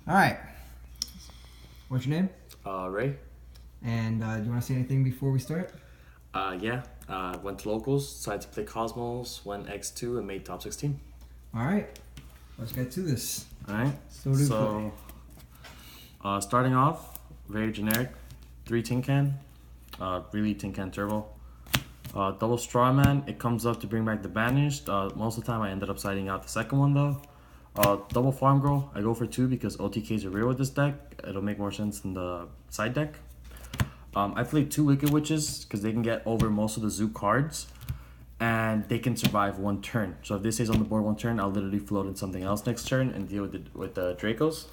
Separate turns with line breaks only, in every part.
All right. What's your name?
Ray.
And do you want to say anything before we start?
Yeah. Went to locals, decided to play Kozmos, went X2 and made top 16.
All right. Let's get to this.
Alright.
So,
Starting off, very generic. 3 tin can. Really tin can turbo. Double Strawman, it comes up to bring back the banished. Most of the time I ended up siding out the second one though. Double Farm Girl, I go for 2 because OTKs are rare with this deck. It'll make more sense than the side deck. I played 2 Wicked Witches because they can get over most of the zoo cards and they can survive 1 turn. So if this stays on the board 1 turn, I'll literally float in something else next turn and deal with the Dracos.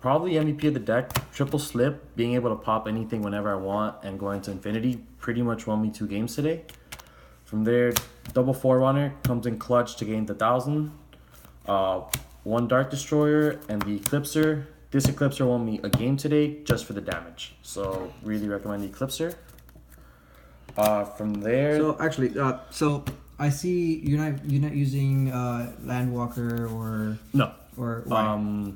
Probably MVP of the deck, triple slip, being able to pop anything whenever I want and going to infinity pretty much won me 2 games today. From there, double Forerunner comes in clutch to gain the 1,000. 1 Dark Destroyer and the Eclipser. This Eclipser won me a game today just for the damage. So really recommend the Eclipser. From there,
so I see you're not using Landwalker or
no.
why?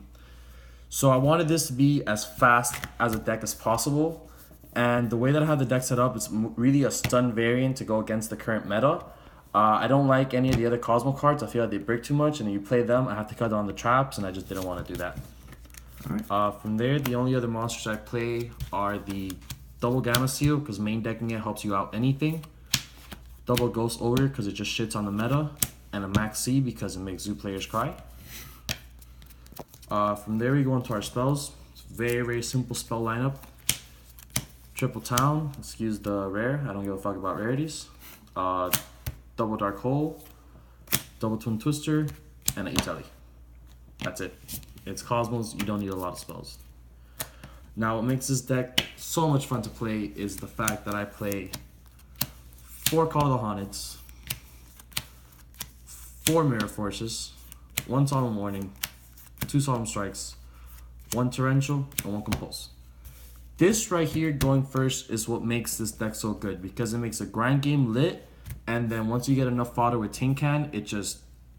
So I wanted this to be as fast as a deck as possible. And the way that I have the deck set up, it's really a stun variant to go against the current meta. I don't like any of the other Cosmo cards. I feel like they break too much, and then you play them, I have to cut down the traps, and I just didn't want to do that.
All right.
From there, the only other monsters I play are the double Gamma Seal, because main decking it helps you out anything. Double Ghost Ogre, because it just shits on the meta. And a Max C, because it makes zoo players cry. From there, we go into our spells. It's very, very simple spell lineup. Triple Town, excuse the rare. I don't give a fuck about rarities. Double Dark Hole, Double Twin Twister, and an Italy. That's it. It's Cosmos, you don't need a lot of spells. Now, what makes this deck so much fun to play is the fact that I play 4 Call of the Haunted, 4 Mirror Forces, 1 Solemn Warning, 2 Solemn Strikes, 1 Torrential, and 1 Compulse. This right here going first is what makes this deck so good because it makes a grind game lit, and then once you get enough fodder with Tin Can,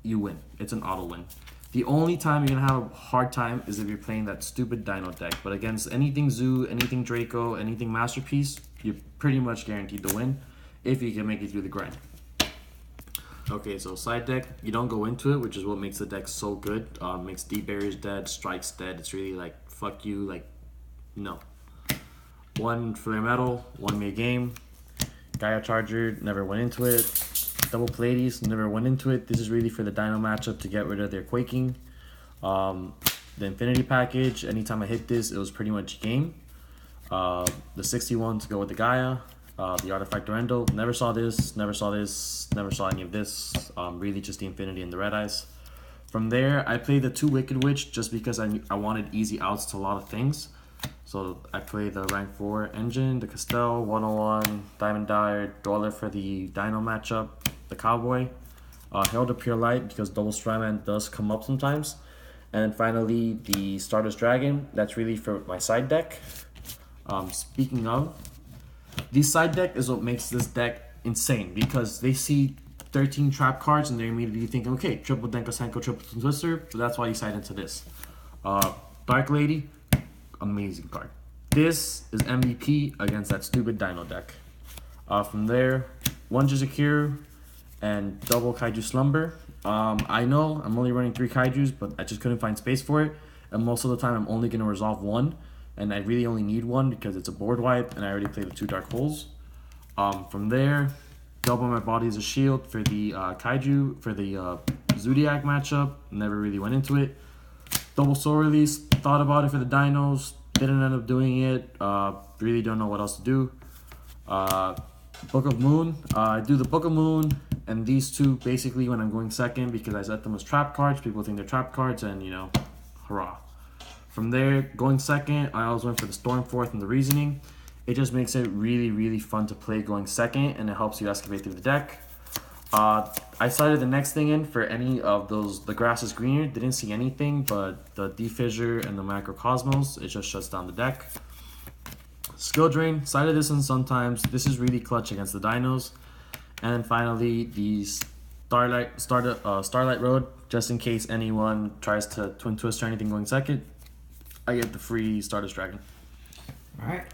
you win. It's an auto win. The only time you're gonna have a hard time is if you're playing that stupid Dino deck. But against anything Zoo, anything Draco, anything Masterpiece, you're pretty much guaranteed to win if you can make it through the grind. Okay, so side deck, you don't go into it, which is what makes the deck so good. Makes Deep Barriers dead, Strikes dead. It's really like, fuck you, like, no. 1 Flare Metal, 1 Mid Game. Gaia Charger, never went into it. Double Pleiades, never went into it. This is really for the Dino matchup to get rid of their Quaking. The Infinity Package, anytime I hit this, it was pretty much game. The 61 to go with the Gaia. The Artifact Durendo, never saw this, never saw any of this. Really just the Infinity and the Red Eyes. From there, I played the 2 Wicked Witch just because I wanted easy outs to a lot of things. So I played the rank 4 engine, the Castell, 101, Diamond Dyer, Dweller for the Dino matchup, the Cowboy, Herald of Pure Light because Double Strawman does come up sometimes. And then finally the Stardust Dragon, that's really for my side deck. Speaking of, the side deck is what makes this deck insane because they see 13 trap cards and they're immediately thinking, okay, triple Denka Senko, triple Twister, so that's why you side into this. Dark Lady, amazing card. This is MVP against that stupid Dino deck. From there, 1 Jizakir and double Kaiju Slumber. I know I'm only running 3 Kaijus, but I just couldn't find space for it. And most of the time, I'm only going to resolve 1. And I really only need 1 because it's a board wipe, and I already played the 2 Dark Holes. From there, double my body as a shield for the Kaiju, for the Zodiac matchup. Never really went into it. Double Soul Release, thought about it for the Dinos, didn't end up doing it. Really don't know what else to do. Book of Moon, I do the Book of Moon and these 2 basically when I'm going second because I set them as trap cards. People think they're trap cards and, you know, hurrah. From there, going second, I always went for the Stormforth and the Reasoning. It just makes it really, really fun to play going second and it helps you excavate through the deck. I started the next thing in for any of those, the grass is greener, didn't see anything, but the Defissure and the Macrocosmos, it just shuts down the deck. Skill Drain, sided this in sometimes, this is really clutch against the Dinos. And then finally, the Starlight Road just in case anyone tries to Twin Twist or anything going second. I get the free Stardust Dragon.
All right.